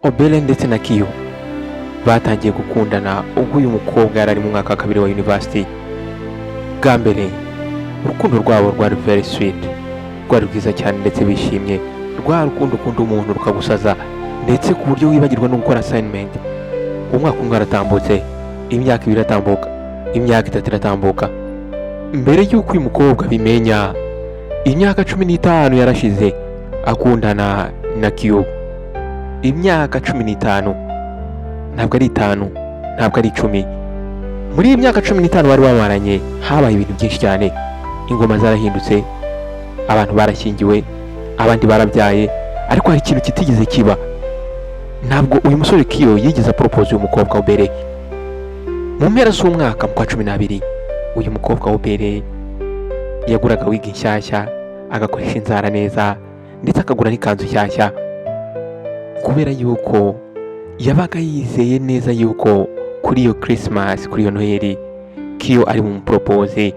Obele ndetse na Kiyo batangiye gukundana ubwo uyu mukobwa yari ari mu mwaka wa kabiri wa university. Bwa mbere urukundo rwabo rwari very sweet, rwari rwiza cyane ndetse bishimye, rwa rukundo ukunda umuntu rukagusaza ndetse ku buryo wibagirwa no gukora assignment. Umwaka umwe aratambutse, imyaka ibiri iratambuka, imyaka itatu iratambuka. Mbere y'uko uyu mukobwa bimenya, imyaka 15 yarashize akundana na Kiyo. Imyaka 15, ntabwo ari 5, ntabwo ari 10. Muri iyi myaka 15 bari bamaranye habaye ibintu byinshi cyane. Ingoma zarahindutse, abantu barashyingiwe, abandi barabyaye, ariko hari ikintu kitigeze kiba. Ntabwo uyu musore Kiyo yigeze propose uyu mukobwa Obele. Mu mpera z'umwaka mu kwa 12 uyu mukobwa Obele yaguraga wig nshyashya, agakoresha inzara neza ndetse akagura n'ikanzu nshyashya, kubera yuko yabaga yizeye neza yuko kuri iyo Christmas, kuri iyo Noheli, Kiyo ari mu propose.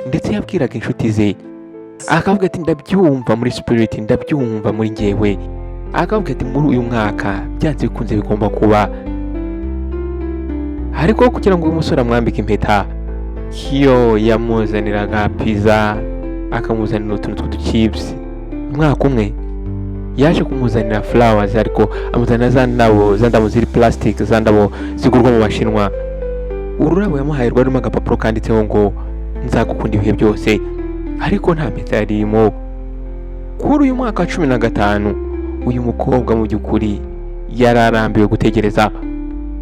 Ndetse yabwiraga inshuti ze akavuga ati ndabyumva muri spirit, ndabyumva muri njyewe. Akavuga ati muri uyu mwaka byanze bikunze bigomba kuba. Ariko kugira ngo uyu musore amwambike impeta, Kiyo yamuzaniraga pizza, akamuzanira utuntu tw'uduchips. Umwaka umwe yaje kumuzanira flowers, ariko amuzanira za ndabo ziri plastic, za ndabo zigurwa mu Bashinwa. Ururabo yamuhaye rwarimo agapapuro kanditseho ngo nzagukunda ibihe byose, ariko nta mpeta yarimo. Kuri uyu mwaka wa 15 uyu mukobwa mu by'ukuri yararambiwe gutegereza.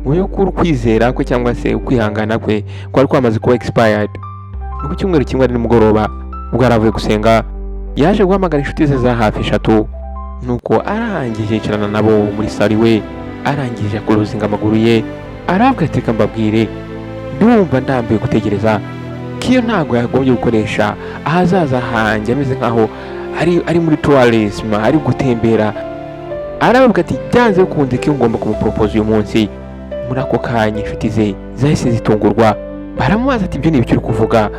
Mu by'ukuri kwizera kwe cyangwa se ukwihangana kwe kwari kwamaze kuba expired. Mu cyumweru kimwe ari nimugoroba ubwo yaravuye gusenga, yaje guhamagara inshuti ze za hafi 3. Nuko arangije yicarana nabo muri sari we, arangije akorozinga amaguru ye, aravuga ati reka mbabwire, ndumva ndambiwe gutegereza. Kiyo ntabwo yagombye gukoresha ahazaza hanjye ameze nkaho ari muri tourism, ari gutembera. Aravuga ati byanze bikunze Kiyo ngomba kumupropose uyu munsi. Muri ako kanya inshuti ze zahise zitungurwa, baramubaza ati ibyo ni ibyo uri kuvuga?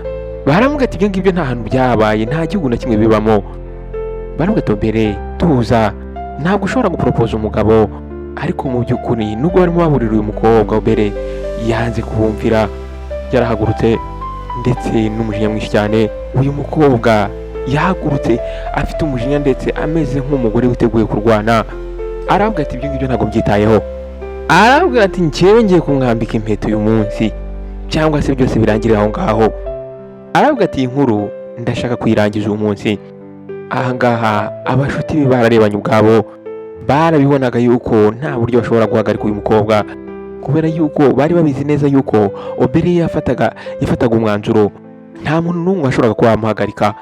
Baramuga ati ibyo ngibyo nta hantu byabaye, nta gihugu na kimwe bibamo. Baravuga ati Obele tuza, ntabwo ushobora gupropose umugabo. Ariko mu by'ukuri nubwo barimo baburira uyu mukobwa, Obele yanze kubumvira, yarahagurutse ndetse n'umujinya mwinshi cyane. Uyu mukobwa yahagurutse afite umujinya ndetse ameze nk'umugore witeguye kurwana. Aravuga ati ibyo ngibyo ntabwo byitayeho. Aravuga ati njyewe ngiye kumwambika impeta uyu munsi, cyangwa se byose birangirira aho ngaho. Aravuga ati inkuru ndashaka kuyirangiza uyu munsi. Aha ngaha abashuti be bararebanye ubwabo, barabibonaga yuko nta buryo bashobora guhagarika uyu mukobwa, kubera yuko bari babizi neza yuko Obele yafataga umwanzuro, nta muntu n'umwe washoboraga kuba yamuhagarika.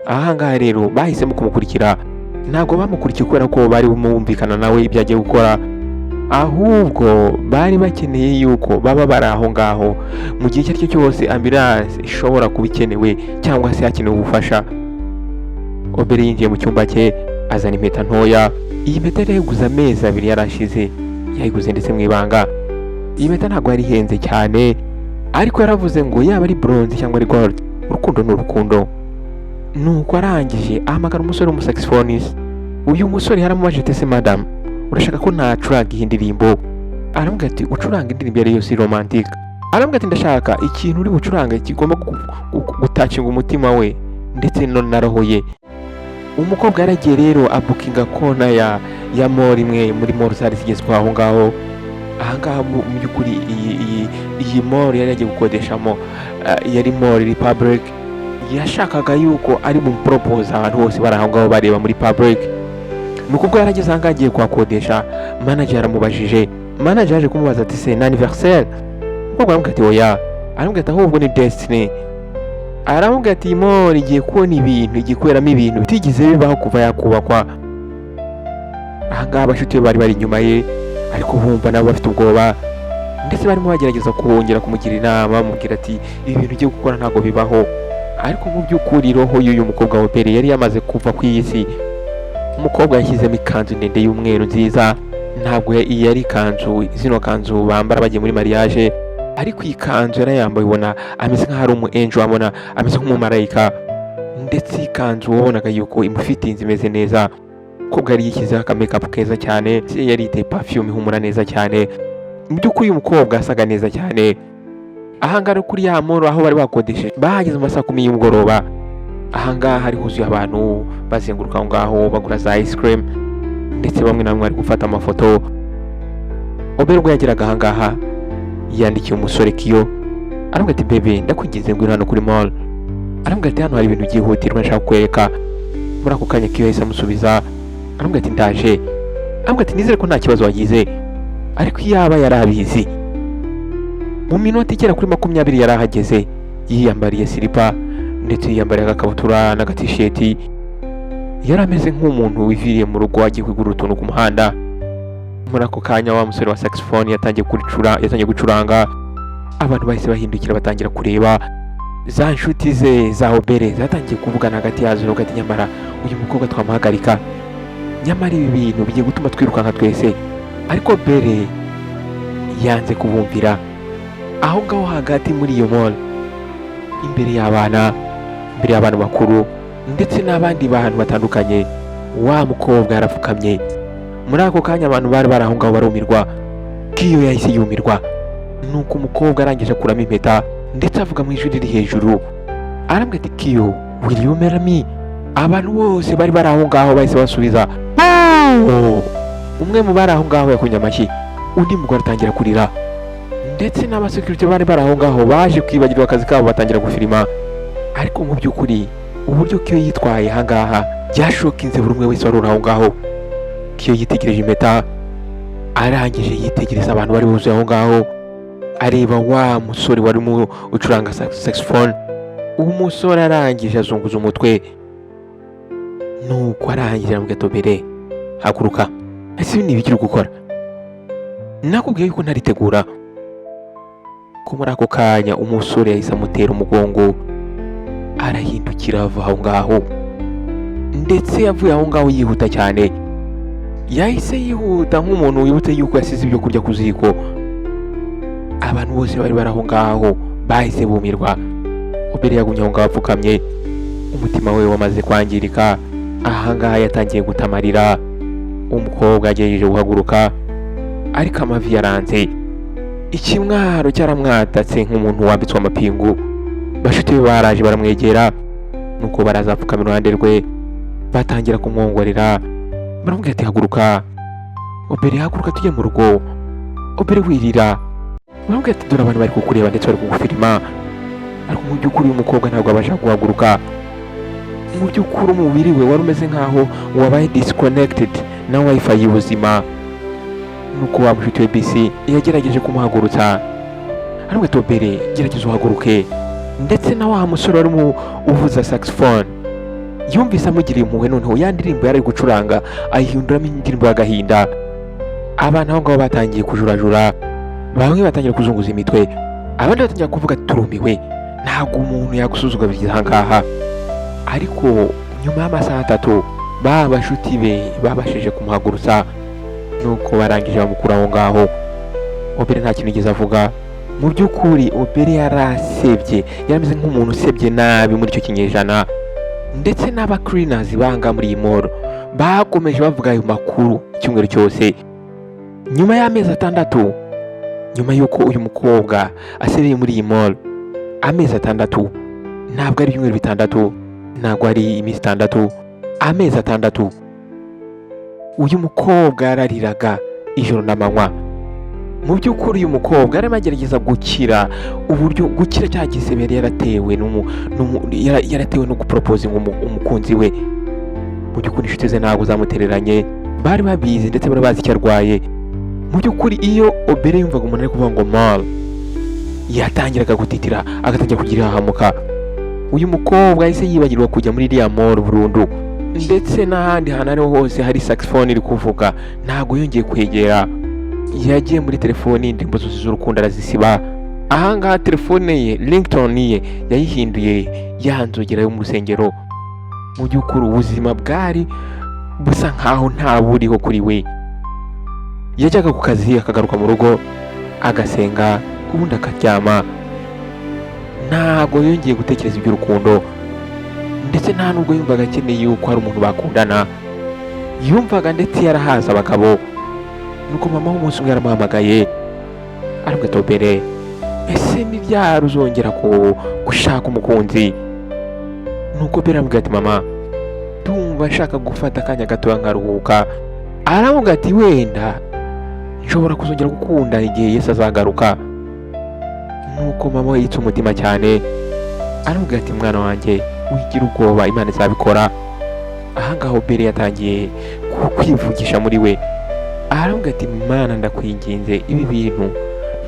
Aha ngaha rero bahisemo kumukurikira. Ntabwo bamukurikiye kubera ko bari bumvikana nawe ibyo agiye gukora, ahubwo bari bakeneye yuko baba bari aho ngaho mu gihe icyo ari cyo cyose ambulance ishobora kuba ikenewe cyangwa se hakenewe ubufasha. Obele yinjiye mu cyumba cye, azana impeta ntoya. Iyi mpeta yari yayiguze amezi 2 yarashize, yayiguze ndetse mu ibanga. Iyi mpeta ntabwo yari ihenze cyane, ariko yaravuze ngo yaba ari bronze cyangwa ari gold, urukundo ni urukundo. Nuko arangije ahamagara umusore w'umusaxophonist. Uyu musore yaramubaje ati ese madam, urashaka ko nacuranga iyi ndirimbo? Aramubwira ati ucuranga indirimbo yari yose romantic. Aramubwira ati ndashaka ikintu uri bucuranga kigomba gutacinga umutima we ndetse no na roho ye. Umukobwa yaragiye rero abukinga kona ya mall imwe muri mall zari zigezweho aho ngaho. Aha ngaha mu by'ukuri iyi mall yari yagiye gukodeshamo yari Mall Republic. Yashakaga yuko ari mu propose abantu bose bari aho ngaho bareba muri public. Nuko ubwo yarageze aha ngaha agiye kuhakodesha, manager aramubajije. Manager yaje kumubaza ati se ni anniversaire? Umukobwa aramubwira ati oya. Aramubwira ati ahubwo ni destiny. Aramubwira ati mall igiye kubona ibintu, igiye kuberamo ibintu bitigeze bibaho kuva yakubakwa. Aha ngaha abashuti be bari bari inyuma ye, ariko bumva nabo bafite ubwoba ndetse barimo bagerageza kongera kumugira inama, bamubwira ati ibi bintu ugiye gukora ntabwo bibaho. Ariko mu by'ukuri roho y'uyu mukobwa Obele yari yamaze kuva ku isi. Umukobwa yashyizemo ikanzu ndende y'umweru nziza, ntabwo yari ikanzu zino kanzu bambara bagiye muri mariage, ariko iyi kanzu yarayambaye ubona ameze nk'aho ari umu angel, abona ameze nk'umumarayika. ndetse ikanzu wabonaga yuko imufitinze imeze neza. umukobwa yari yishyizeho akamekapu keza cyane, yari yiteye perfume ihumura neza cyane. Mu by'ukuri uyu mukobwa asaga neza cyane. Ahangaha kuri ya mall aho bari bakodesheje bahageze mu masaha 10 y'umugoroba. Ahangaha hari huzuye abantu bazenguruka aho ngaho bagura za ice cream, ndetse bamwe na bamwe bari gufata amafoto. Obere ubwo yageraga ahangaha yandikiye umusore Kiyo, aramubwira ati bebe ndakwinginze ngwino hano kuri mall. Aramubwira ati hano hari ibintu byihutirwa nshaka kukwereka. Muri ako kanya Kiyo yahise amusubiza, aramubwira ati ndaje. Aramubwira ati nizere ko nta kibazo wagize, ariko iyaba yari abizi. Mu minota igera kuri 20 yari ahageze, yiyambariye silipa ndetse yiyambariye agakabutura n'agatisheti. Yari ameze nk'umuntu wiviriye mu rugo agiye kwigurira utuntu ku muhanda. Muri ako kanya wa musore wa saxophone yatangiye gucuranga. Abantu bahise bahindukira batangira kureba. Za nshuti ze za Obere zatangiye kuvugana hagati yazo ati nyamara uyu mukobwa twamuhagarika, nyamara ibi bintu bigiye gutuma twirukanka twese. Ariko Obere yanze kubumvira. Aho ngaho hagati muri iyo mall, imbere y'abantu bakuru ndetse n'abandi bantu batandukanye, wa mukobwa yarapfukamye. Muri ako kanya abantu bari aho ngaho barumirwa. Kiyo yahise yumirwa. Nuko umukobwa arangije akuramo impeta ndetse avuga mu ijwi riri hejuru, arambwira ati Kiyo will you marry me? Abantu bose bari aho ngaho bahise basubiza umwe mu bari aho ngaho yakunye amashyi, undi mugore atangira kurira, ndetse n'abasekirite bari aho ngaho baje kwibagirwa akazi kabo batangira gufirima. Ariko mu by'ukuri uburyo Kiyo yitwaye ahangaha byashokinze buri umwe wese wari aho ngaho. Kiyo yitegereje impeta, arangije yitegereza abantu bari buzuye aho ngaho, areba wa musore wari mu ucuranga saxophone. Uwo musore arangije azunguza umutwe, nuko arangije aramubwira ati Obere haguruka, ese ibi ni ibiki uri gukora? Nakubwiye yuko ntaritegura. Ko muri ako kanya umusore yahise amutera umugongo, arahindukira ava aho ngaho, ndetse yavuye aho ngaho yihuta cyane. Yahise yihuta nk'umuntu wibutse yuko yasize ibyo kurya ku ziko. Abantu bose bari aho ngaho bahise bumirwa. Obere yagumye aho ngaho apfukamye, umutima we wamaze kwangirika. Ahangaha yatangiye gutamarira. Umukobwa agejeje guhaguruka, ariko amavi yaranze. Ikimwaro cyaramwatatse nk'umuntu wambitswe amapingu. Bashuti be baraje baramwegera, nuko baraza apfukamira iruhande rwe, batangira kumwongorera. Baramubwira ati haguruka Obere, haguruka tujye mu rugo. Obere wirira. Baramubwira ati dore abantu bari kukureba ndetse bari kugufirima. Ariko mu by'ukuri uyu mukobwa ntabwo abasha guhaguruka. Mu by'ukuri umubiri we wari umeze nk'aho wabaye disconnected na wifi y'ubuzima. Nuko wa mushuti we BC yagerageje kumuhagurutsa, aramubwira ati Obere gerageza uhaguruke. Ndetse na wa musore wari uvuza saxophone yumvise amugiriye impuhwe, noneho ya ndirimbo yari gucuranga ayihinduramo indirimbo y'agahinda. Abantu aho ngaho batangiye kujurajura, bamwe batangira kuzunguza imitwe, abandi batangira kuvuga ati turumiwe, ntabwo umuntu yagusuzugura bigize ahangaha. Ariko nyuma y'amasaha 3 bashuti be babashije kumuhagurutsa, nuko barangije bamukura aho ngaho. Obere nta kintu yigeze avuga. Mu by'ukuri Obere yarasebye, yarameze nk'umuntu usebye nabi muri icyo kinyejana. Ndetse n'aba cleaners banga muri iyi mall bakomeje bavuga ayo makuru icyumweru cyose. Nyuma y'amezi 6, nyuma y'uko uyu mukobwa asebeye muri iyi mall, amezi 6, ntabwo ari ibyumweru 6, ntabwo ari iminsi 6, amezi 6, uyu mukobwa yarariraga ijoro n'amanywa. Mu by'ukuri uyu mukobwa arimo agerageza gukira, uburyo gukira cya gisebe yaratewe no gupropose umukunzi we. Mu by'ukuri inshuti ze ntabwo zamutereranye, bari babizi ndetse bari bazi icyo arwaye. Mu by'ukuri iyo Obere yumvaga umuntu ari kuvuga ngo mall, yatangiraga gutitira, agatangira kugira hamuka. Uyu mukobwa yahise yibagirwa kujya muri iriya mall burundu, ndetse n'ahandi hantu ariho hose hari saxophone iri kuvuga ntabwo yongeye kwegera. Yagiye muri telefoni, indirimbo zose z'urukundo arazisiba. Ahangaha telefone ye, ringtone ye yayihinduye yanzogera yo mu rusengero. Mu by'ukuri ubuzima bwari busa nkaho nta buriho kuri we. Yajyaga ku kazi akagaruka mu rugo agasenga, ubundi akaryama. Ntabwo yongeye gutekereza iby'urukundo, ndetse nta nubwo yumvaga akeneye yuko hari umuntu bakundana. yumvaga ndetse yarahaza abagabo. Nuko mama w'umunsi umwe yaramuhamagaye aramubwira ati Obere, ese ni ryari uzongera gushaka umukunzi? Nuko Obere aramubwira ati mama, ndumva nshaka gufata akanya gatoya nkaruhuka. Aramubwira ati wenda nshobora kuzongera gukunda igihe Yesu azagaruka. Nuko mama we yitse umutima cyane aramubwira ati mwana wanjye wigira ubwoba, Imana izabikora. Ahangaha Obere yatangiye kwivugisha muri we, aramubwira ati Mana ndakwinginze, ibi bintu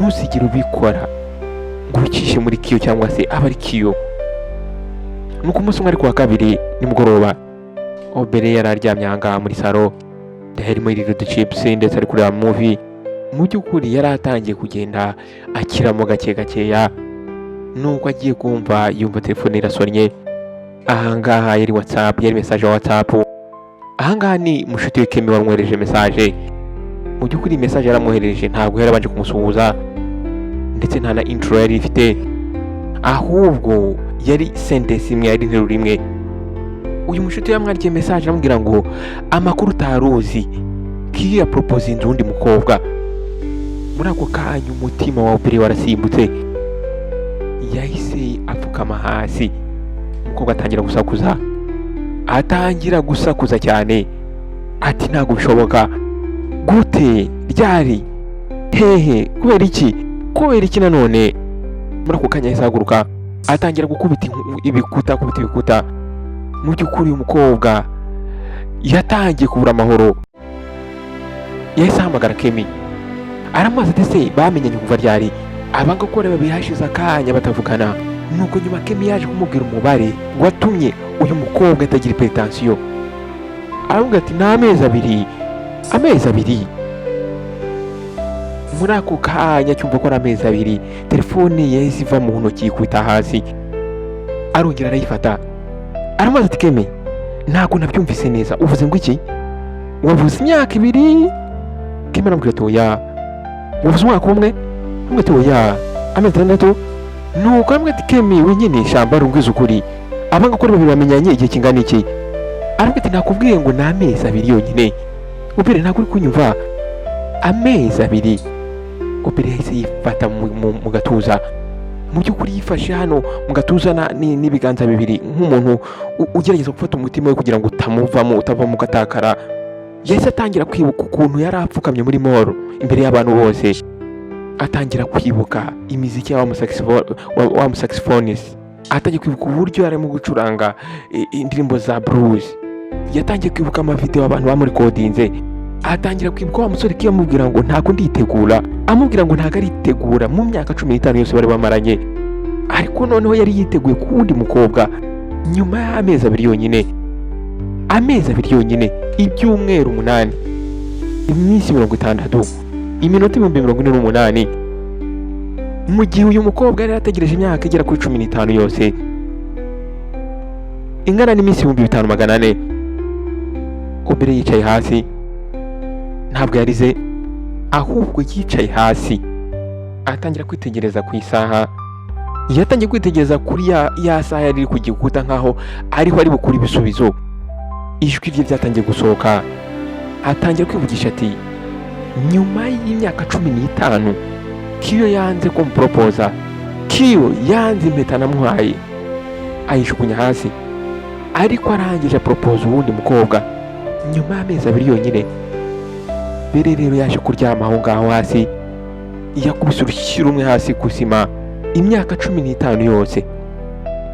ntuzigire ubikora ngo ubicishe muri kiyo cyangwa se aba ari kiyo. Nuko umunsi umwe ari kuwa kabiri nimugoroba, Obere yari aryamye ahangaha muri salo, yarimo yirira uduchips ndetse ari kureba movie. Mu by'ukuri yari atangiye kugenda akiramo gake gakeya. Nuko agiye kumva yumva telefone irasonnye. Ahangaha yari WhatsApp, yari message ya WhatsApp. Ahangaha ni mushuti we Kemi wamwohereje message. Mu by'ukuri message yaramwohereje ntabwo yarabanje kumusuhuza ndetse nta na intro yari ifite, ahubwo yari sentence imwe, yari interuro imwe. Uyu mushuti yamwandikiye message aramubwira ngo amakuru utaruzi kiya propose inzu undi mukobwa. Muri ako kanya umutima wa Obere warasimbutse, yahise apfukama hasi. Umukobwa atangira gusakuza cyane ati ntabwo bishoboka, gute, ryari, hehe, kubera iki nanone? Muri ako kanya yahise ahaguruka atangira gukubita ibikuta. Mu by'ukuri umukobwa yatangiye kubura amahoro. Yahise ahamagara Kemi aramubaza ati se bamenyanye kuva ryari? Abanga ko babiri hashize akanya batavugana. Nuko nyuma Kemi yaje kumubwira umubare watumye uyu mukobwa atagira hypertension. Aramubwira ati ni amezi abiri. Muri ako kanya cyumva ko ari amezi abiri, telefone yahise iva mu ntoki ikubita hasi. Arongera arayifata aramubaza ati Kemi, ntabwo nabyumvise neza, uvuze ngo iki? Wavuze imyaka 2? Kemi aramubwira ati oya. Wavuze umwaka umwe? Aramubwira ati oya, amezi 6. Nuko aramubwira ati Kemi wenyine shamba rungwiza ukuri, abanga ko babiri bamenyanye igihe kingana iki? Aramubwira ati nakubwiye ngo ni amezi 2 yonyine. Obere ntabwo uri kunyumva, amezi 2. Obere yahise yifata mu gatuza. Mu by'ukuri yifashe hano mu gatuza n'ibiganza bibiri nk'umuntu ugerageza gufata umutima we kugira ngo utavamo ugatakara. Yahise atangira kwibuka ukuntu yari apfukamye muri mall imbere y'abantu bose. Atangira kwibuka imiziki wa saxophonist. Atangiye kwibuka uburyo yarimo gucuranga indirimbo za blues. Yatangiye kwibuka amavideo abantu bamurikodinze. Atangira kwibuka wa musore kiyo amubwira ngo ntabwo nditegura, amubwira ngo ntabwo aritegura mu myaka 15 yose bari bamaranye. Ariko noneho yari yiteguye ku wundi mukobwa nyuma y'amezi 2 yonyine. Amezi 2 yonyine, ibyumweru 8, iminsi 60, iminota 48. Mu gihe uyu mukobwa yari ategereje imyaka igera kuri 15 yose, ingana n'iminsi 5400. Obere yicaye hasi, ntabwo yarize, ahubwo yicaye hasi atangira kwitegereza ku isaha. Yatangiye kwitegereza kuri ya saha yari ku gikuta nkaho ariho ari bukuri ibisubizo. Ijwi rye ryatangiye gusohoka, atangira kwivugisha ati nyuma y'imyaka 15 Kiyo yanze kumpropoza, Kiyo yanze impeta namuhaye, ayishukunya hasi. Ariko arangije propose uwundi mukobwa nyuma y'amezi 2 yonyine. Bere rero yaje kuryama aho ngaho hasi, yakubise urushyira rumwe hasi kusima imyaka 15 yose.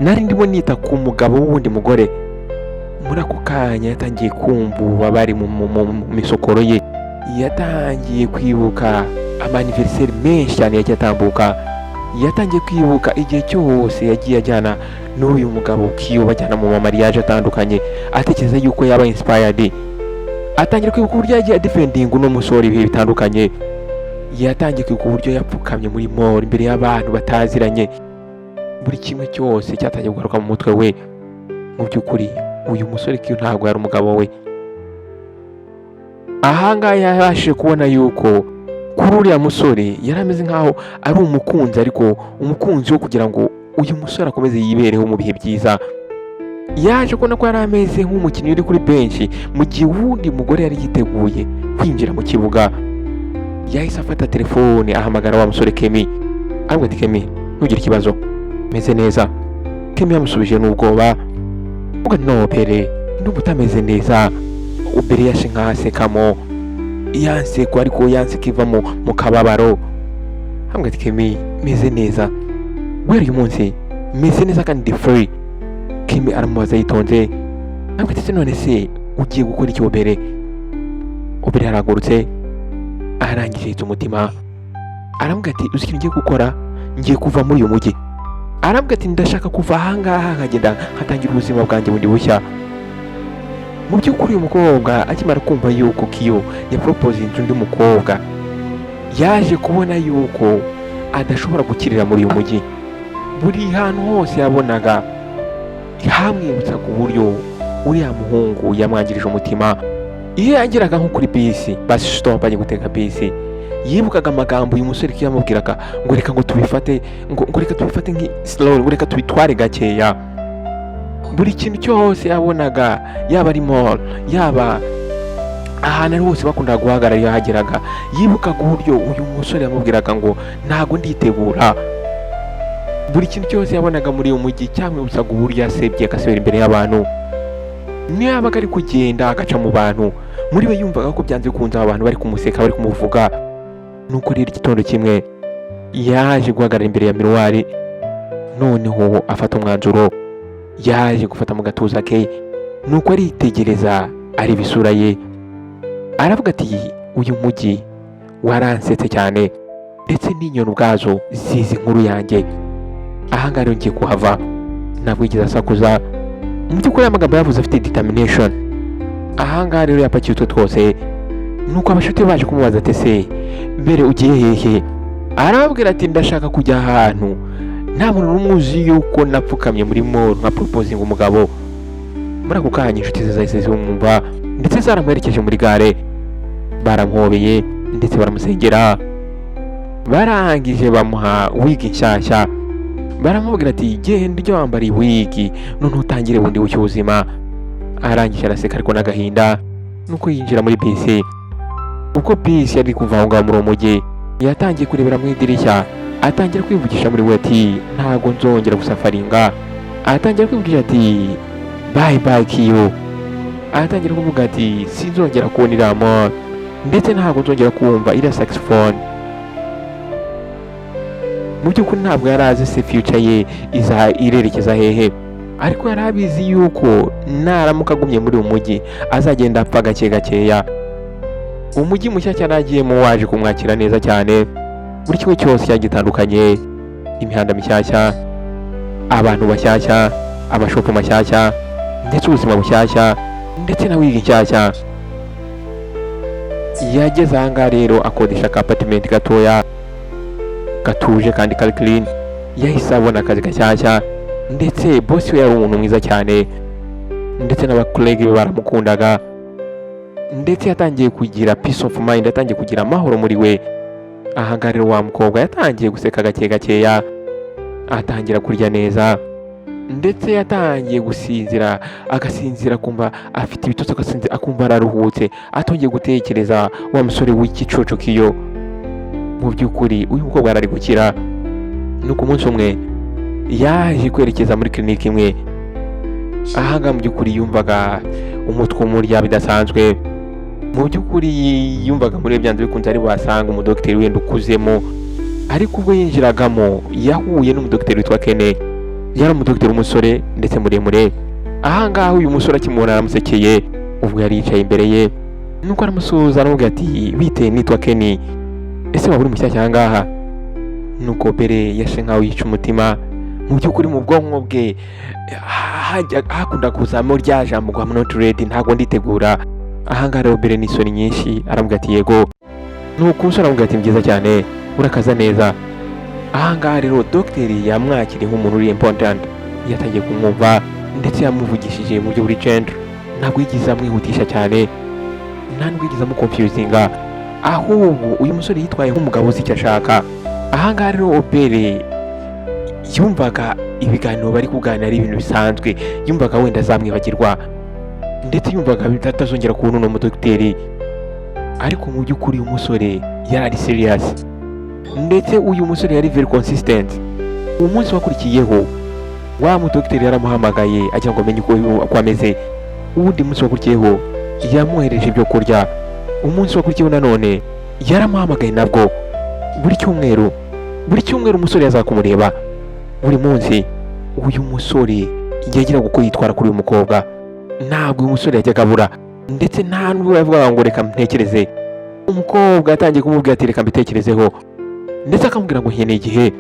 Nari ndimo nita ku mugabo w'undi mugore. Muri ako kanya yatangiye kumva ubabari mu misokoro ye. Yatangiye kwibuka amaniversary menshi cyane yagiye atambuka. Yatangiye kwibuka igihe cyose yagiye ajyana n'uyu mugabo Kiyo bajyana mu mariage atandukanye, atekereza yuko yaba inspired. Atangira kwibuka uburyo yagiye defending uno musore ibihe bitandukanye. Yatangiye kwibuka uburyo yapfukamye muri mall imbere y'abantu bataziranye. Buri kimwe cyose cyatangiye kugaruka mu mutwe we. Mu by'ukuri uyu musore Kiyo ntabwo yari umugabo we. Ahanga yabashije kubona yuko kuri uriya musore yari ameze nkaho ari umukunzi, ariko umukunzi wo kugira ngo uyu musore akomeze yibereho mu bihe byiza. yaje kubona ko yari ameze nk'umukinnyi uri kuri benshi mu gihe uwundi mugore yari yiteguye kwinjira mu kibuga. Yahise afata telefone ahamagara wa musore Kemi, aramubwira ati Kemi ntugire ikibazo meze neza. Kemi yamusubije n'ubwoba uvuga no Bere ndumva utameze neza. Bere yashe nk'asekamo yanseko ariko yanseko iva mu kababaro. Aramubwira ati Kemi meze neza, guhera uyu munsi meze neza kandi ndi free. Kemi aramubaza yitonze, aramubwira ati none se ugiye gukora iki Bere? Bere yaragurutse arangije yitsa umutima aramubwira ati uzi ikintu ngiye gukora, ngiye kuva muri uyu mujyi. Arambwira ati ndashaka kuva ahangaha nkagenda nkatangira ubuzima bwanjye bundi bushya. Mu by'ukuri uyu mukobwa akimara kumva yuko Kiyo yaproposinze undi mukobwa, yaje kubona yuko adashobora gukirira muri uyu mujyi. Buri hantu hose yabonaga hamwibutsaga uburyo uriya muhungu yamwangirije umutima. Iyo yageraga nko kuri bisi basi stop ajya gutega bisi, yibukaga amagambo uyu musore yamubwiraga ngo reka ngo tubifate ngo reka tubifate nki slow, ngo reka tubitware gakeya. Buri kintu cyose yabonaga, yaba ari mall, yaba ahantu hose bakundaga guhagarara iyo yahageraga, yibukaga uburyo uyu musore yamubwiraga ngo ntago nditegura. Buri kintu cyose yabonaga muri uyu mujyi cyamwibutsaga uburyo yasebye agasubira imbere y'abantu. Niyo yabaga ari kugenda agaca mu bantu, muri we yumvaga ko byanze bikunze abantu bari kumuseka bari kumuvuga. Nuko rero igitondo kimwe yaje guhagarara imbere ya miruwari, noneho afata umwanzuro, yaje gufata mu gatuza ke, nuko aritegereza areba isura ye, aravuga ati uyu mujyi waransetse cyane ndetse n'inyoni ubwazo zizi inkuru yanjye. Ahangaha rero ngiye kuhava. Ntabwo yigeze asakuza, mu by'ukuri amagambo yavuze afite determination. Ahangaha rero yapakiye utwo twose, nuko abashuti baje kumubaza ati se Bere ugiye hehe? Arababwira ati ndashaka kujya ahantu nta muntu n'umwe uzi yuko napfukamye muri mall nka proposing umugabo. Muri ako kanya inshuti ze zahise zimwumva ndetse zaramuherekeje muri gare, baramuhobeye ndetse baramusengera. Barangije bamuha wigi nshyashya, baramubwira ati genda ujye wambara wigi none utangire bundi bucyo ubuzima. Arangije araseka ariko n'agahinda, nuko yinjira muri bisi. Uko bisi yari kuva aho ngaho muri uwo mujyi, yatangiye kurebera mu idirishya, atangira kwivugisha muri we ati ntago nzongera gusafaringa. Atangira kwivugisha ati bye bye Kiyo. Atangira kuvuga ati sinzongera kubona iriya mall ndetse ntago nzongera kumva iriya saxophone. Mu by'ukuri ntabwo yari azi se future ye irerekeza hehe, ariko yari abizi yuko naramuka agumye muri uwo mujyi azagenda apfa gake gakeya. Umujyi mushya cyane agiyemo waje kumwakira neza cyane, buri kimwe cyose cyagitandukanye, imihanda mishyashya, abantu bashyashya, amashopu mashyashya ndetse ubuzima bushyashya ndetse na wigi nshyashya. Yageze ahangaha rero akodesha ka apartment gatoya gatuje kandi kari clean. Yahise abona akazi gashyashya ndetse boss we yari umuntu mwiza cyane ndetse n'abakolege be baramukundaga, ndetse yatangiye kugira peace of mind, yatangiye kugira amahoro muri we. Ahangaha rero wa mukobwa yatangiye guseka gake gakeya, atangira kurya neza ndetse yatangiye gusinzira, agasinzira akumva afite ibitotsi, agasinzira akumva araruhutse, atongeye gutekereza wa musore w'igicucu Kiyo. Mu by'ukuri uyu mukobwa arari gukira. Nuko umunsi umwe yaje kwerekeza muri clinic imwe. Ahangaha mu by'ukuri yumvaga umutwe umurya bidasanzwe. Mu by'ukuri yumvaga muri byanze bikunze ari wasanga umudokiteri wenda ukuzemo, ariko ubwo yinjiragamo yahuye n'umudokiteri witwa Kene. Yari umudokiteri w'umusore ndetse muremure. Ahangaha uyu musore akimubona aramusekeye, ubwo yari yicaye imbere ye, nuko aramusuhuza aramubwira ati bite nitwa Keni, ese waba uri mushyashya ahangaha? Nuko Bere yashe nkaho yica umutima. Mu by'ukuri mu bwonko bwe hakunda kuzamo rya jambo ngo I'm not ready, ntago nditegura. Ahangaha rero Bere n'isoni nyinshi aramubwira ati yego. Nuko umusore aramubwira ati byiza cyane, urakaza neza. Ahangaha rero dogiteri yamwakiriye nk'umuntu uri important, yatangiye kumwumva ndetse yamuvugishije mu buryo buri gentle. Ntabwo yigize amwihutisha cyane, ntabwo yigize amuconfusinga, ahubwo uyu musore yitwaye nk'umugabo uzi icyo ashaka. Ahangaha rero Bere yumvaga ibiganiro bari kuganira ari ibintu bisanzwe, yumvaga wenda azamwibagirwa ndetse yumvaga atazongera kubona uno mudogiteri. Ariko mu by'ukuri uyu musore yari ari serious, ndetse uyu musore yari very consistent. Umunsi wakurikiyeho wa mudogiteri yaramuhamagaye agira ngo amenye uko ameze. Uwundi munsi wakurikiyeho yamwohereje ibyo kurya. Umunsi wakurikiyeho nanone yaramuhamagaye nabwo. Buri cyumweru umusore yazaga kumureba. Buri munsi uyu musore yagiraga uko yitwara kuri uyu mukobwa. Ntabwo uyu musore yajyaga abura, ndetse nta nubwo yavugaga ngo reka ntekereze. Umukobwa yatangiye kumubwira ati reka mbitekerezeho, ndetse akamubwira ngo nkeneye igihe,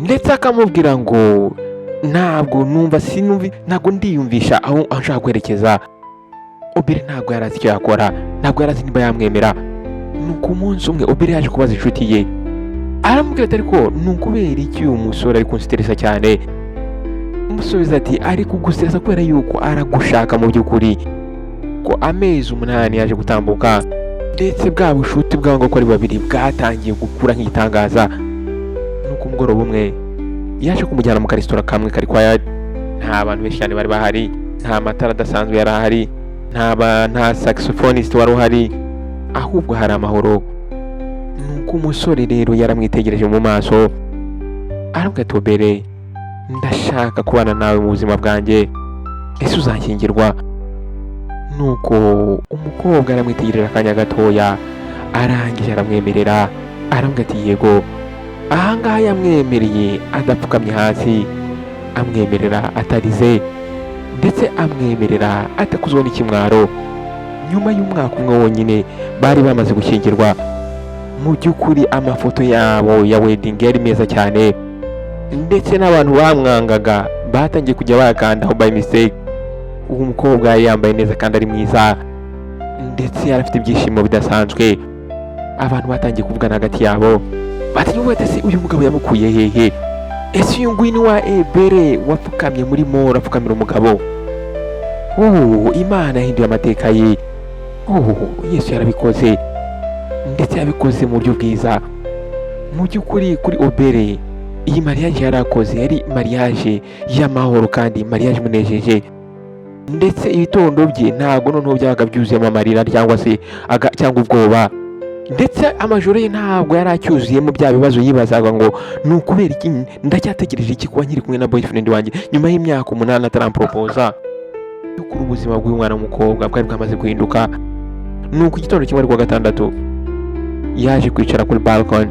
ndetse akamubwira ngo ntabwo ndiyumvisha aho nshaka kwerekeza. Obere ntabwo yari azi icyo yakora, ntabwo yari azi niba yamwemera. Nuko umunsi umwe Obere yaje kubaza inshuti ye, aramubwira ati ariko ni ukubera iki uyu musore ari kunsteresa cyane? Umusubiza ati ari kugusteresa kubera yuko aragushaka mu by'ukuri. Ko amezi 8 yaje gutambuka, ndetse bwa bushuti bwabo ko ari babiri bwatangiye gukura nk'igitangaza. Nuko umugoroba umwe yaje kumujyana mu karesitora kamwe kari quiet, nta bantu benshi cyane bari bahari, nta matara adasanzwe yari ahari, nta saxophonist wari uhari, ahubwo hari amahoro. Nuko umusore rero yaramwitegereje mu maso, aramubwira ati Obere, ndashaka kubana nawe mu buzima bwanjye, ese uzanshyingirwa? Nuko umukobwa aramwitegerera akanya gatoya, arangije aramwemerera. Aramubwira ati yego. Ahangaha yamwemereye adapfukamye hasi, amwemerera atarize, ndetse amwemerera atakuzwa n'ikimwaro. Nyuma y'umwaka umwe wonyine bari bamaze gushyingirwa. Mu by'ukuri amafoto yabo ya wedding yari meza cyane, ndetse n'abantu bamwangaga batangiye kujya bayakandaho by mistake. Uwo mukobwa yari yambaye neza kandi ari mwiza, ndetse yari afite ibyishimo bidasanzwe. Abantu batangiye kuvugana hagati yabo, batangiye kuvuga ati uyu mugabo yamukuye hehe? Ese uyu nguyu ni wa Obere wapfukamye muri mora apfukamira umugabo? Imana yahinduye amateka ye. Yesu yarabikoze, ndetse yabikoze mu buryo bwiza. Mu by'ukuri kuri Obere iyi mariage yarakoze yari mariage y'amahoro kandi mariage imunejeje, ndetse ibitondo bye ntabwo noneho byabaga byuzuyemo amarira cyangwa ubwoba, ndetse amajoro ye ntabwo yari acyuzuyemo bya bibazo yibazaga ngo ni ukubera iki ndacyategereje iki kuba nkiri kumwe na boyfriend wanjye nyuma y'imyaka 8 atarampropoza. Y'ukuri ubuzima bw'uyu mwana w'umukobwa bwari bwamaze guhinduka. Nuko igitondo kimwe ari kuwa gatandatu yaje kwicara kuri balcony,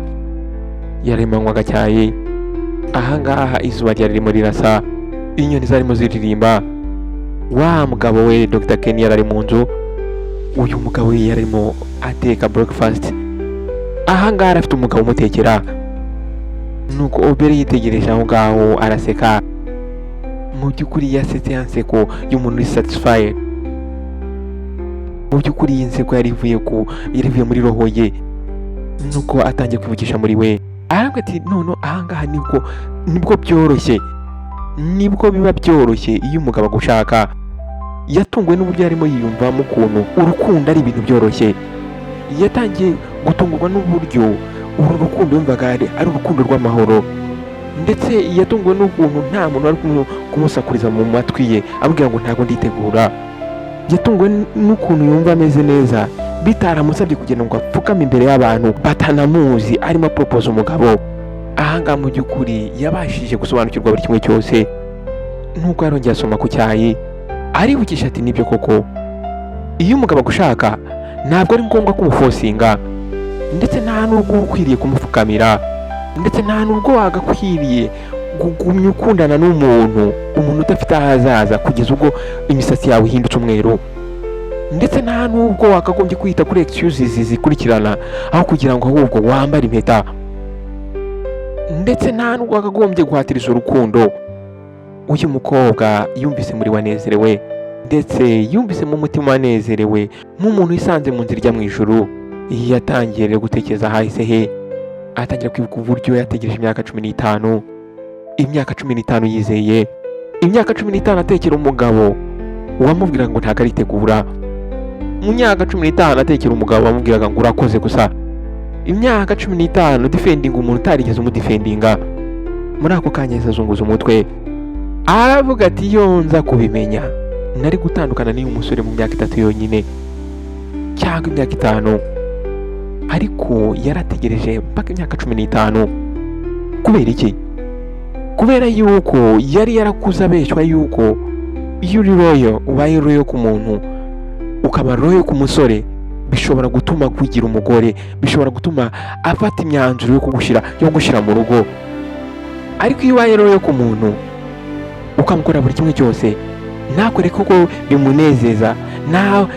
yaremanywa agacyayi. Ahangaha izuba ryari ririmo rirasa, inyoni zarimo ziririmba. Wa mugabo we Dr. Ken yari ari mu nzu, uyu mugabo we yari arimo ateka breakfast. Ahangaha arafite umugabo umutekera. Nuko Obere yitegereje aho ngaho araseka. Mu by'ukuri yasetse yanseko y'umuntu uri satisfied. Mu by'ukuri yinseko yari ivuye muri roho ye. Nuko atangiye kwivugisha muri we, arambwira ati none ahangaha nibwo byoroshye, nibwo biba byoroshye iyo umugabo agushaka. Yatunguwe n'uburyo arimo yiyumvamo ukuntu urukundo ari ibintu byoroshye. Yatangiye gutungurwa n'uburyo uru rukundo yumvaga ari urukundo rw'amahoro, ndetse yatunguwe n'ukuntu nta muntu ari kumusakuriza mu matwi ye abwira ngo ntabwo nditegura. Yatunguwe n'ukuntu yumva ameze neza, bitaramusabye kugira ngo apfukame imbere y'abantu batanamuzi arimo propose umugabo. Ahangaha mu by'ukuri yabashije gusobanukirwa buri kimwe cyose. Nuko yarongeye asoma ku cyayi, aribukisha ati nibyo koko, iyo umugabo agushaka ntabwo ari ngombwa kumufosinga, ndetse nta n'ubwo ukwiriye kumupfukamira, ndetse nta n'ubwo wagakwiriye gugumya ukundana n'umuntu udafite ahazaza kugeza ubwo imisatsi yawe ihindutse umweru, ndetse nta n'ubwo wakagombye kwita kuri excuses zikurikirana aho kugira ngo ahubwo wambare impeta, ndetse nta n'ubwo wakagombye guhatiriza urukundo. Uyu mukobwa yumvise muri wanezerewe, ndetse yumvise mu mutima wanezerewe nk'umuntu wisanze mu nzira ijya mu ijuru. Yatangiye rero gutekereza hahise he, atangira kwibuka uburyo yategereje imyaka 15, imyaka 15 yizeye, imyaka 15 atekera umugabo wamubwiraga ngo ntabwo aritegura, mu myaka 15 atekera umugabo wamubwiraga ngo urakoze gusa, imyaka 15 defending umuntu utarigeze umudefendinga. Muri ako kanya yazunguza umutwe, aravuga ati iyo nza kubimenya nari gutandukana n'uyu musore mu myaka 3 yonyine cyangwa imyaka 5, ariko yarategereje mpaka imyaka 15. kubera iki? Kubera yuko yari yarakuze abeshwa yuko iyo uri royo, ubaye royo ku muntu, ukaba royo ku musore, bishobora gutuma kugira umugore, bishobora gutuma afata imyanzuro yo gushyira mu rugo. Ariko iyo ubaye royo ku muntu, ukamukora buri kimwe cyose, ntakore koko bimunezeza,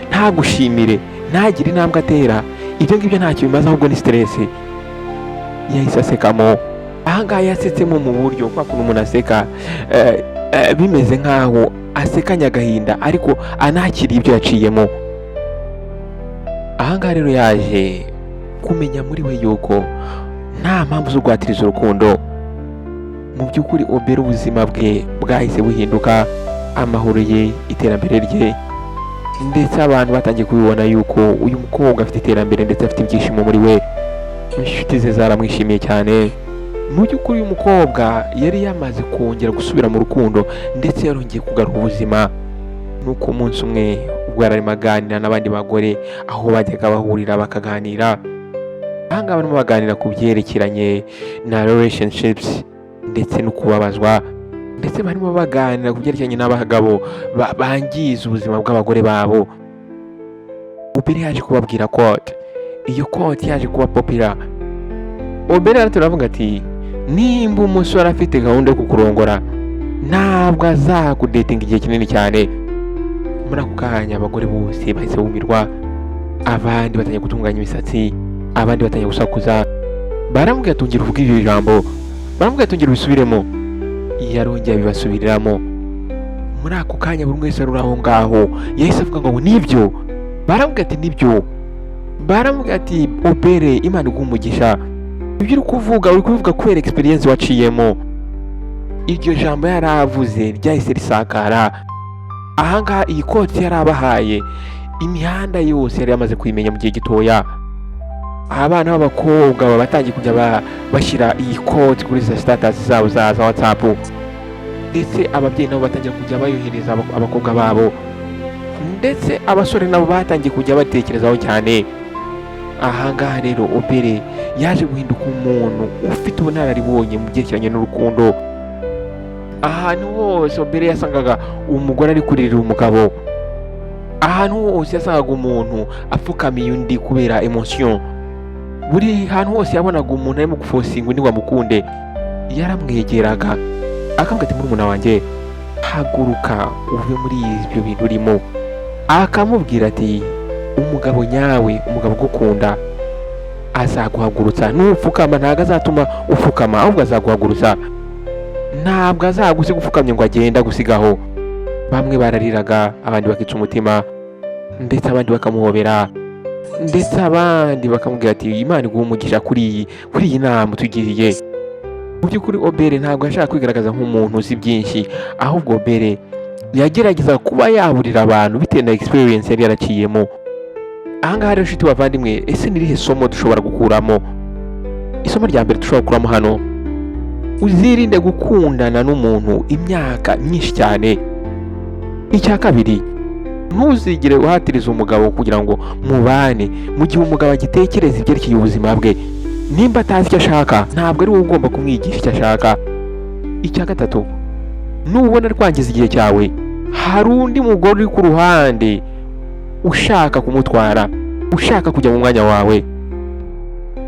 ntagushimire, ntagire intambwe atera, ibyo ngibyo ntacyo bimaze, ahubwo ni stress. Yahise asekamo. Ahangaha yasetsemo mu buryo kwa kuntu umuntu aseka bimeze nkaho asekanye agahinda, ariko anakiriye ibyo yaciyemo. Ahangaha rero yaje kumenya muri we yuko nta mpamvu zo guhatiriza urukundo. Mu by'ukuri Obera ubuzima bwe bwahise buhinduka, amahoro ye, iterambere rye, ndetse abantu batangiye kubibona yuko uyu mukobwa afite iterambere ndetse afite ibyishimo muri we. Inshuti ze zaramwishimiye cyane. Mu by'ukuri uyu mukobwa yari yamaze kongera gusubira mu rukundo, ndetse yarongeye kugarura ubuzima. Nuko umunsi umwe ubwo yararimo aganira n'abandi bagore, aho bajyaga bahurira bakaganira, ahangaha barimo baganira ku byerekeranye na relationships ndetse no kubabazwa, ndetse barimo baganira ku byerekeranye n'abagabo bangiza ubuzima bw'abagore babo. Obera yaje kubabwira quote, iyo quote yaje kuba popular. Obera turavuga ati, nimba umusore afite gahunda yo kukurongora, ntabwo azakudatinga igihe kinini cyane. Muri ako kanya abagore bose bahise bumirwa, abandi batangiye gutunganya imisatsi, abandi batangiye gusakuza. Baramubwira ati ongera uvuge iri jambo, baramubwira ati ongera ubisubiremo. Yarongera bibasubiriramo. Muri ako kanya buri wese ari aho ngaho yahise avuga ngo nibyo. Baramubwira ati nibyo. Baramubwira ati Obera, Imana iguhe umugisha, ibyo uri kuvuga kubera experience waciyemo. Iryo jambo yaravuze ryahise risakara. Ahangaha iyi koti yarabahaye, imihanda yose yari yamaze kwimenya mu gihe gitoya. Abana b'abakobwa batangiye kujya bashyira iyi koti kuri za status zabo za WhatsApp, ndetse ababyeyi nabo batangiye kujya bayohereza abakobwa babo, ndetse abasore nabo batangiye kujya batekerezaho cyane. Ahangaha rero Obera yaje guhinduka umuntu ufite ubunararibonye mu byerekeranye n'urukundo. Ahantu hose Obera yasangaga umugore ari kuririra umugabo, ahantu hose yasangaga umuntu apfukamiye undi kubera emotion. Buri hantu hose yabonaga umuntu arimo gufosinga undi ngo amukunde, yaramwegeraga akamubwira ati murumuna wanjye, haguruka uve muri ibyo bintu urimo. Akamubwira ati umugabo nyawe, umugabo ugukunda, azaguhagurutsa. Nupfukama ntabwo azatuma ufukama, ahubwo azaguhagurutsa. Ntabwo azagusiga ufukamiye ngo agenda gusigaho. Bamwe barariraga, abandi bakica umutima, ndetse abandi bakamuhobera, ndetse abandi bakamubwira ati Imana iguhe umugisha kuri iyi nama tugiriye. Mu by'ukuri Obera ntabwo yashaka kwigaragaza nk'umuntu uzi byinshi, ahubwo Obera yagerageza kuba yaburira abantu bitewe na experience yari yaraciyemo. Ahangaha rero inshuti bavandimwe, ese ni irihe somo dushobora gukuramo? Isomo rya mbere dushobora gukuramo hano, uzirinde gukundana n'umuntu imyaka myinshi cyane. Icya kabiri, ntuzigere uhatiriza umugabo kugira ngo mubane mu gihe umugabo agitekereza ibyerekeye ubuzima bwe. Nimba atazi icyo ashaka, ntabwo ari wowe ugomba kumwigisha icyo ashaka. Icya gatatu, nubona ari kwangiza igihe cyawe, hari undi mugore uri ku ruhande ushaka kumutwara, ushaka kujya mu mwanya wawe.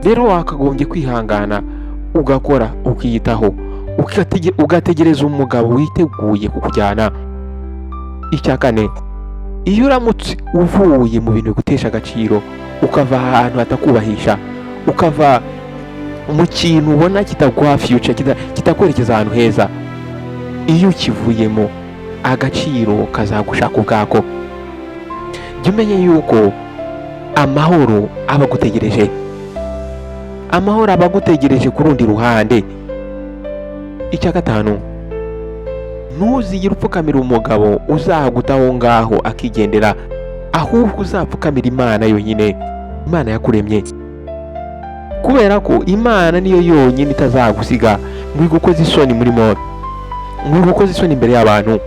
Rero wakagombye kwihangana, ugakora, ukiyitaho, ugategereza umugabo witeguye kukujyana. Icya kane, iyo uramutse uvuye mu bintu bigutesha agaciro, ukava ahantu hatakubahisha, ukava mu kintu ubona kitaguha future, kitakwerekeza ahantu heza, iyo ukivuyemo agaciro kazagushaka ubwako. Jya umenya yuko amahoro aba agutegereje, amahoro aba agutegereje ku rundi ruhande. Icya gatanu, ntuzigere upfukamira umugabo uzaguta aho ngaho akigendera, ahubwo uzapfukamira Imana yonyine, Imana yakuremye. Kubera ko Imana niyo yonyine itazagusiga ngo igukoze isoni muri moro. gukoza isoni imbere y'abantu.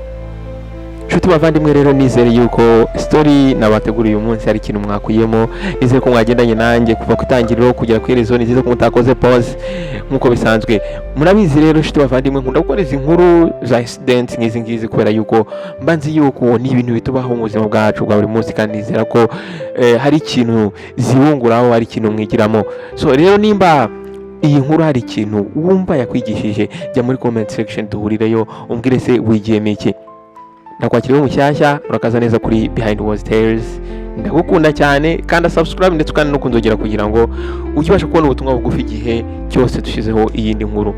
Nshuti bavandimwe rero, nizere yuko story nabateguriye uyu munsi hari ikintu mwakuyemo. Nizere ko mwagendanye nanjye kuva ku itangiriro kugera ku iherezo. Nizere ko mutakoze pause nk'uko bisanzwe. Murabizi rero nshuti bavandimwe, nkunda gukora izi nkuru za accident nk'izi ngizi kubera yuko mbanzi yuko ni ibintu bitubaho mu buzima bwacu bwa buri munsi, kandi nizera ko hari ikintu zibunguraho, hari ikintu mwigiramo. So rero nimba iyi nkuru hari ikintu wumva yakwigishije, jya muri comment section duhurireyo umbwire se wigiyemo iki. Ndakwakiriye mushyashya, urakaza neza kuri Behind Walls Tales. Ndagukunda cyane, kandi subscribe ndetse kandi no kunzogera kugira ngo ujye ubasha kubona ubutumwa bugufi igihe cyose dushizeho iyindi nkuru.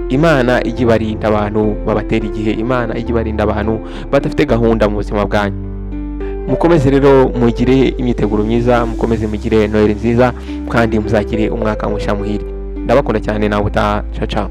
Imana ijye ibarinda abantu babatera igihe, Imana ijye ibarinda abantu badafite gahunda mu buzima bwanyu. Mukomeze rero mugire imyiteguro myiza, mukomeze mugire Noheli nziza, kandi muzagire umwaka mushya muhire. Ndabakunda cyane, nawe utaha. Ciao ciao.